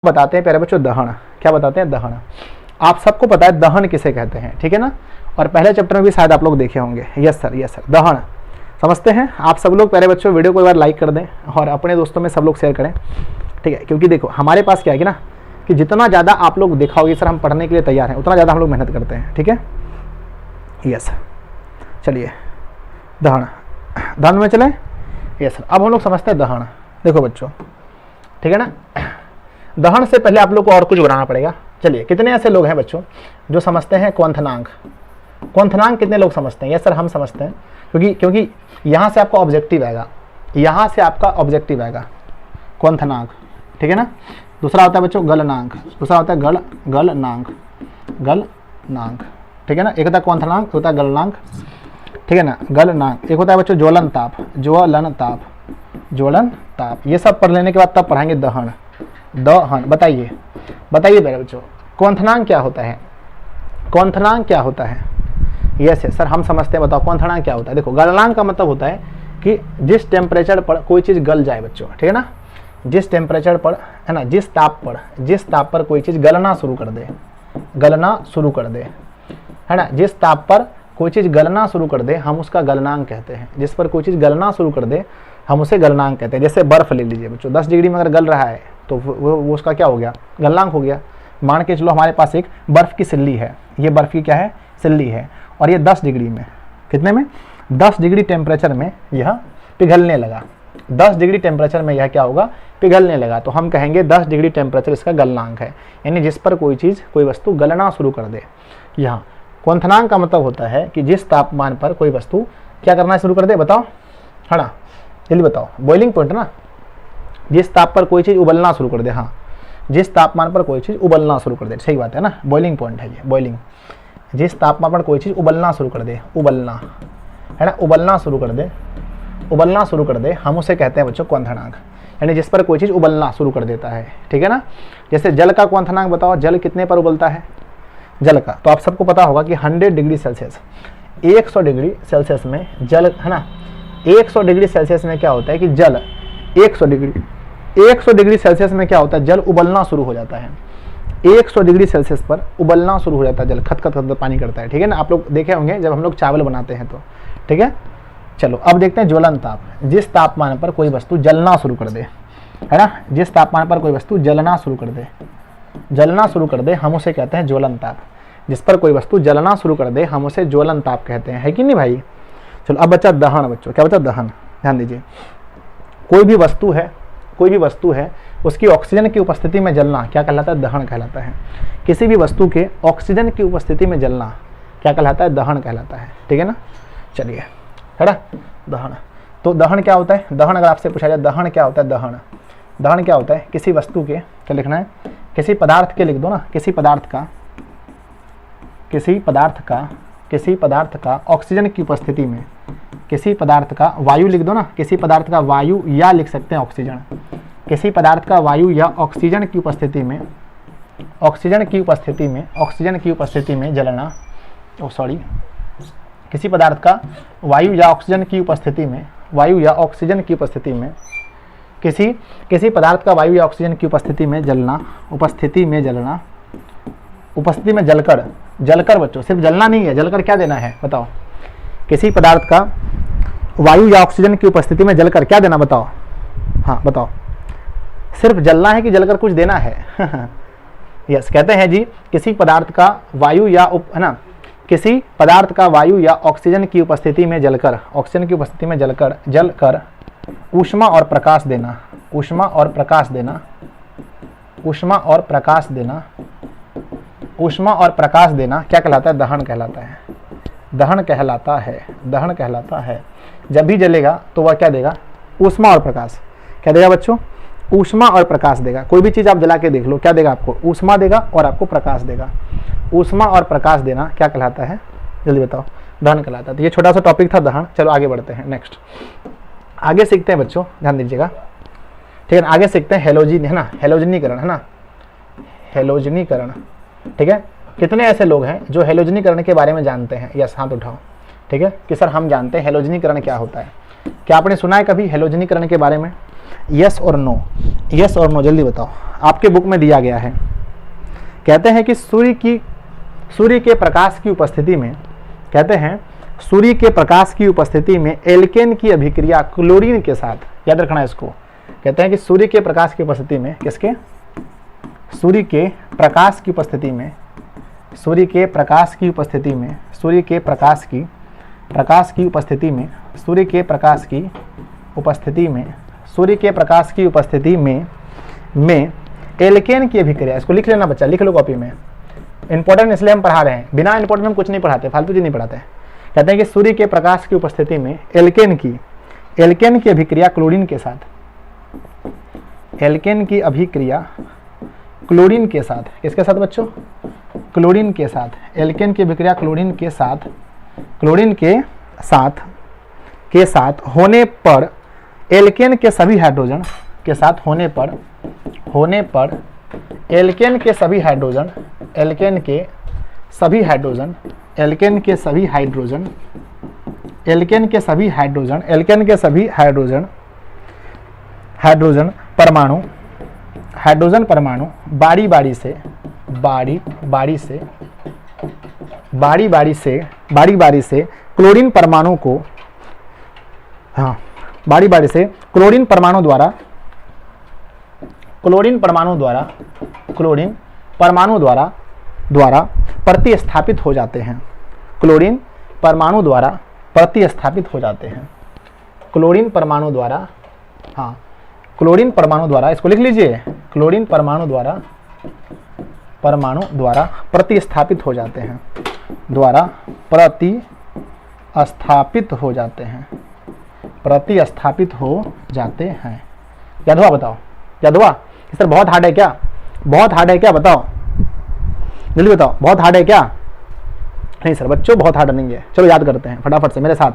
बताते हैं प्यारे बच्चों दहन। क्या बताते हैं? दहन। आप सबको पता है दहन किसे कहते हैं, ठीक है ना। और पहले चैप्टर में भी शायद आप लोग देखे होंगे। यस सर, यस सर, दहन समझते हैं आप सब लोग। प्यारे बच्चों वीडियो को एक बार लाइक कर दें और अपने दोस्तों में सब लोग शेयर करें, ठीक है। क्योंकि देखो हमारे पास क्या है कि ना कि जितना ज़्यादा आप लोग दिखाओगे सर हम पढ़ने के लिए तैयार हैं, उतना ज़्यादा हम लोग मेहनत करते हैं, ठीक है। यस चलिए दहन, दहन में चलें। यस सर, अब हम लोग समझते हैं दहन। देखो बच्चों, ठीक है ना, दहन से पहले आप लोग को और कुछ बनाना पड़ेगा। चलिए, कितने ऐसे लोग हैं बच्चों जो समझते हैं क्वंथनांक? क्वंथनांक कितने लोग समझते हैं? यस सर, हम समझते हैं, क्योंकि यहाँ से आपका ऑब्जेक्टिव आएगा, यहाँ से आपका ऑब्जेक्टिव आएगा क्वंथनांक, ठीक है ना। दूसरा होता है बच्चों गलनांक, दूसरा होता है गलनांक, ठीक है ना। एक होता है क्वंथनांक, एक होता है गलनांक, ठीक है ना, गलनांक। एक होता है बच्चों ज्वलन ताप। ये सब पढ़ लेने के बाद तब पढ़ाएंगे दहन। दहन बताइए मेरे बच्चों, क्वंथनांक क्या होता है? क्वंथनांक क्या होता है? यस सर, हम समझते हैं, बताओ क्वंथनांक क्या होता है? देखो, गलनांक का मतलब होता है कि जिस टेम्परेचर पर कोई चीज़ गल जाए बच्चों, ठीक है ना, जिस टेम्परेचर पर, है ना, जिस ताप पर कोई चीज़ गलना शुरू कर दे, है ना, जिस ताप पर कोई चीज़ गलना शुरू कर दे हम उसका गलनांक कहते हैं। जिस पर कोई चीज़ गलना शुरू कर दे हम उसे गलनांक कहते हैं। जैसे बर्फ़ ले लीजिए बच्चों, 10 डिग्री में अगर गल रहा है तो वो उसका क्या हो गया? गलनांक हो गया। मान के चलो हमारे पास एक बर्फ़ की सिल्ली है, ये बर्फ़ की क्या है? सिल्ली है, और ये 10 डिग्री में, कितने में? 10 डिग्री टेम्परेचर में यह पिघलने लगा। 10 डिग्री टेम्परेचर में यह क्या होगा? पिघलने लगा। तो हम कहेंगे 10 डिग्री टेम्परेचर इसका गलनांक है, यानी जिस पर कोई चीज़, कोई वस्तु गलना शुरू कर दे। यहाँ क्वंथनांक का मतलब होता है कि जिस तापमान पर कोई वस्तु क्या करना शुरू कर दे, बताओ, है ना, जल्दी बताओ, बॉइलिंग पॉइंट ना, जिस ताप पर कोई चीज़ उबलना शुरू कर दे। हाँ, जिस तापमान पर कोई चीज़ उबलना शुरू कर दे, सही बात है ना, बॉइलिंग पॉइंट है ये, बॉइलिंग। जिस तापमान पर कोई चीज़ उबलना शुरू कर दे, उबलना, है ना, उबलना शुरू कर दे, हम उसे कहते हैं बच्चों क्वंथनांक, यानी जिस पर कोई चीज़ उबलना शुरू कर देता है, ठीक है ना। जैसे जल का क्वंथनांक बताओ, जल कितने पर उबलता है? जल का तो आप सबको पता होगा कि 100 डिग्री सेल्सियस, 100 डिग्री सेल्सियस में जल, है ना, 100 डिग्री सेल्सियस में क्या होता है कि जल 100 डिग्री सेल्सियस में क्या होता है? जल उबलना शुरू हो जाता है। 100 डिग्री सेल्सियस पर उबलना शुरू हो जाता है जल, खत पानी करता है, ठीक है ना। आप लोग देखे होंगे जब हम लोग चावल बनाते हैं तो, ठीक है। चलो अब देखते हैं ज्वलन ताप। जिस तापमान पर कोई वस्तु जलना शुरू कर दे, है ना, जिस तापमान पर कोई वस्तु जलना शुरू कर दे हम उसे कहते हैं ज्वलन ताप। जिस पर कोई वस्तु जलना शुरू कर दे हम उसे ज्वलन ताप कहते हैं, है कि नहीं भाई। चलो अब बच्चा दहन। बच्चों क्या बच्चा? दहन। ध्यान दीजिए, कोई भी वस्तु है उसकी ऑक्सीजन की उपस्थिति में जलना क्या कहलाता है? दहन कहलाता है। किसी भी वस्तु के ऑक्सीजन की उपस्थिति में जलना क्या कहलाता है? दहन कहलाता है, ठीक है ना। चलिए, है ना, दहन। तो दहन क्या होता है? दहन अगर आपसे पूछा जाए दहन क्या होता है? दहन क्या होता है? किसी वस्तु के, क्या लिखना है, किसी पदार्थ के लिख दो ना, किसी पदार्थ का ऑक्सीजन की उपस्थिति में, किसी पदार्थ का, वायु लिख दो ना, किसी पदार्थ का वायु या लिख सकते हैं ऑक्सीजन, किसी पदार्थ का वायु या ऑक्सीजन की उपस्थिति में जलना, किसी पदार्थ का वायु या ऑक्सीजन की उपस्थिति में, किसी पदार्थ का वायु या ऑक्सीजन की उपस्थिति में जलकर बच्चों, सिर्फ जलना नहीं है, जलकर क्या देना है बताओ? किसी पदार्थ का वायु या ऑक्सीजन की उपस्थिति में जलकर क्या देना, बताओ? हाँ बताओ, सिर्फ जलना है कि जलकर कुछ देना है? यस, कहते हैं जी किसी पदार्थ का वायु या है ना, किसी पदार्थ का वायु या ऑक्सीजन की उपस्थिति में जलकर, जलकर ऊष्मा और प्रकाश देना क्या कहलाता है? दहन कहलाता है। जब भी जलेगा तो वह क्या देगा? ऊष्मा और प्रकाश। क्या देगा बच्चों? ऊष्मा और प्रकाश देगा। कोई भी चीज़ आप जला के देख लो, क्या देगा आपको? ऊष्मा देगा और आपको प्रकाश देगा। ऊष्मा और प्रकाश देना क्या कहलाता है? जल्दी बताओ। दहन कहलाता है। तो ये छोटा सा टॉपिक था दहन। चलो आगे बढ़ते हैं, नेक्स्ट आगे सीखते हैं बच्चों, ध्यान दीजिएगा, ठीक है ना। आगे सीखते हैं हेलोजिन, है ना, हेलोजनीकरण, है ना, हेलोजनीकरण, ठीक है। कितने ऐसे लोग हैं जो हेलोजनीकरण के बारे में जानते हैं? यस, हाथ उठाओ, ठीक है, कि सर हम जानते हैं हेलोजनीकरण क्या होता है। क्या आपने सुना है कभी हेलोजनीकरण के बारे में? यस और नो, यस और नो जल्दी बताओ। आपके बुक में दिया गया है, कहते हैं कि सूर्य के प्रकाश की उपस्थिति में, कहते हैं सूर्य के प्रकाश की उपस्थिति में एल्केन की अभिक्रिया क्लोरीन के साथ, याद रखना इसको, कहते हैं कि सूर्य के प्रकाश की उपस्थिति में, किसके, सूर्य के प्रकाश की उपस्थिति में, सूर्य के प्रकाश की उपस्थिति में, सूर्य के प्रकाश की उपस्थिति में, सूर्य के प्रकाश की उपस्थिति में, सूर्य के प्रकाश की उपस्थिति में एल्केन की अभिक्रिया, इसको लिख लेना बच्चा, लिख लो कॉपी में, इंपॉर्टेंट इसलिए हम पढ़ा रहे हैं, बिना इंपॉर्टेंट हम कुछ नहीं पढ़ाते, फालतू चीज नहीं पढ़ाते। कहते हैं कि सूर्य के प्रकाश की उपस्थिति में एल्केन की अभिक्रिया क्लोरीन के साथ, एल्केन की अभिक्रिया क्लोरीन के साथ, किसके साथ बच्चों, क्लोरीन के साथ, एल्केन की अभिक्रिया क्लोरीन के साथ होने पर एल्केन के सभी हाइड्रोजन के साथ होने पर एल्केन के सभी हाइड्रोजन परमाणु बारी बारी से क्लोरीन परमाणु को, हाँ बारी बारी से क्लोरीन परमाणु द्वारा प्रतिस्थापित हो जाते हैं, क्लोरीन परमाणु द्वारा प्रतिस्थापित हो जाते हैं, क्लोरीन परमाणु द्वारा, हाँ क्लोरीन परमाणु द्वारा, इसको लिख लीजिए, क्लोरीन परमाणु द्वारा प्रतिस्थापित हो जाते हैं, द्वारा प्रतिस्थापित हो जाते हैं, प्रतिस्थापित हो जाते हैं। याद हुआ, बताओ याद हुआ? सर बहुत हार्ड है क्या, बहुत हार्ड है क्या, बताओ जल्दी बताओ, बहुत हार्ड है क्या? नहीं सर बच्चों बहुत हार्ड नहीं है, चलो याद करते हैं फटाफट से मेरे साथ,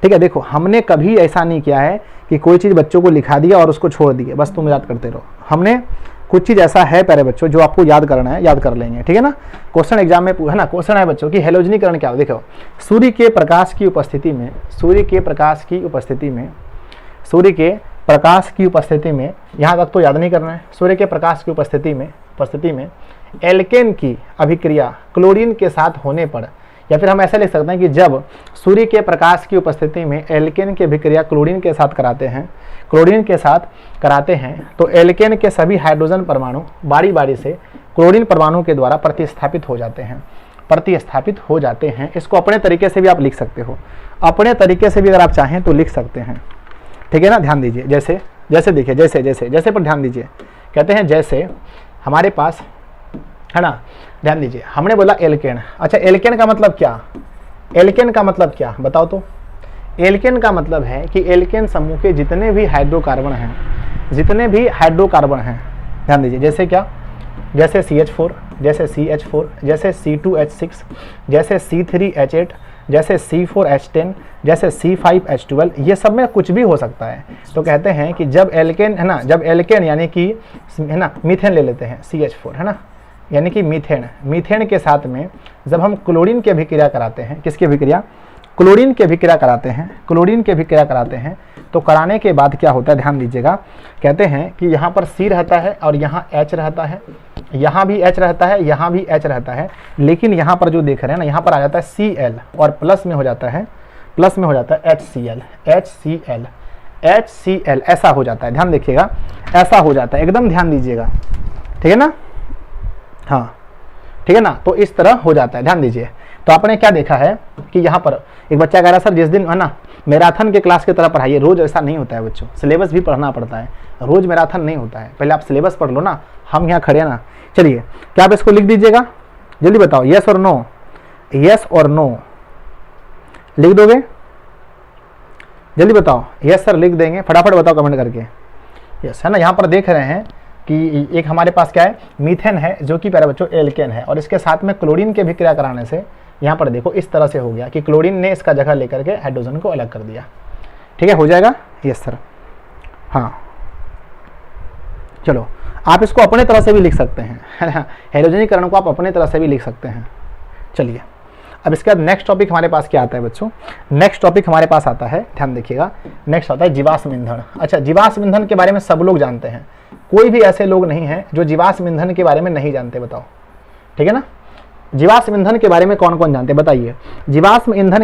ठीक है। देखो हमने कभी ऐसा नहीं किया है कि कोई चीज़ बच्चों को लिखा दिया और उसको छोड़ दिए, बस तुम याद करते रहो। हमने कुछ चीज़ ऐसा है प्यारे बच्चों जो आपको याद करना है, याद कर लेंगे, ठीक है ना। क्वेश्चन एग्जाम में है ना, क्वेश्चन है बच्चों कि हेलोजनीकरण क्या हो। देखो सूर्य के प्रकाश की उपस्थिति में, यहाँ तक तो याद नहीं करना है। सूर्य के प्रकाश की उपस्थिति में एल्केन की अभिक्रिया क्लोरीन के साथ होने पर, या फिर हम ऐसे लिख सकते हैं कि जब सूर्य के प्रकाश की उपस्थिति में एल्केन की अभिक्रिया क्लोरीन के साथ कराते हैं तो एल्केन के सभी हाइड्रोजन परमाणु बारी बारी से क्लोरीन परमाणु के द्वारा प्रतिस्थापित हो जाते हैं। इसको अपने तरीके से भी आप लिख सकते हो, अपने तरीके से भी अगर आप चाहें तो लिख सकते हैं, ठीक है ना। ध्यान दीजिए, जैसे देखिए, जैसे पर ध्यान दीजिए। कहते हैं जैसे हमारे पास है ना, ध्यान दीजिए, हमने बोला एल्केन। अच्छा एल्केन का मतलब क्या, एल्केन का मतलब क्या बताओ तो। एल्केन का मतलब है कि एल्केन समूह के जितने भी हाइड्रोकार्बन हैं, ध्यान दीजिए, जैसे क्या, जैसे CH4, जैसे CH4, जैसे C2H6, जैसे C3H8, जैसे C4H10, जैसे C5H12, ये सब में कुछ भी हो सकता है। तो कहते हैं कि जब एल्केन है ना, जब एल्केन यानी कि है ना, मीथेन ले लेते हैं, CH4 है ना, यानी कि मीथेन के साथ में जब हम क्लोरीन की अभिक्रिया कराते हैं, किसकी अभिक्रिया, क्लोरीन की अभिक्रिया कराते हैं, तो कराने के बाद क्या होता है, ध्यान दीजिएगा। कहते हैं कि यहाँ पर C रहता है और यहाँ H रहता है, यहाँ भी H रहता है, यहाँ भी H रहता है, लेकिन यहाँ पर जो देख रहे हैं ना, यहाँ पर आ जाता है Cl और प्लस में हो जाता है HCl, ऐसा हो जाता है। ध्यान देखिएगा, ऐसा हो जाता है, एकदम ध्यान दीजिएगा, ठीक है ना, हाँ ठीक है ना। तो इस तरह हो जाता है, ध्यान दीजिए। तो आपने क्या देखा है कि यहाँ पर एक बच्चा कह रहा सर जिस दिन है ना मैराथन के क्लास की तरह पढ़ाइए। रोज ऐसा नहीं होता है बच्चों, सिलेबस भी पढ़ना पड़ता है, रोज मैराथन नहीं होता है। पहले आप सिलेबस पढ़ लो ना, हम यहाँ खड़े हैं ना। चलिए क्या आप इसको लिख दीजिएगा, जल्दी बताओ, यस और नो, यस और नो लिख दोगे, जल्दी बताओ। यस सर लिख देंगे, फटाफट बताओ कमेंट करके, यस है ना। यहाँ पर देख रहे हैं कि एक हमारे पास क्या है, मीथेन है, जो कि प्यारे बच्चों एल्केन है, और इसके साथ में क्लोरीन की अभिक्रिया कराने से यहाँ पर देखो इस तरह से हो गया कि क्लोरीन ने इसका जगह लेकर के हाइड्रोजन को अलग कर दिया, ठीक है, हो जाएगा। यस सर, हाँ चलो आप इसको अपने तरह से भी लिख सकते हैं, है ना, हेलोजनीकरण को आप अपने तरह से भी लिख सकते हैं। चलिए अब इसके बाद नेक्स्ट टॉपिक हमारे पास क्या आता है बच्चों, नेक्स्ट टॉपिक हमारे पास आता है, ध्यान देखिएगा, नेक्स्ट आता है जीवाश्म ईंधन। अच्छा, जीवाश्म ईंधन के बारे में सब लोग जानते हैं, कोई भी ऐसे लोग नहीं है जो जीवाश्म ईंधन के बारे में नहीं जानते, बताओ, ठीक है ना। जीवाश्म ईंधन के बारे में कौन कौन जानते हैं बताइए। जीवाश्म ईंधन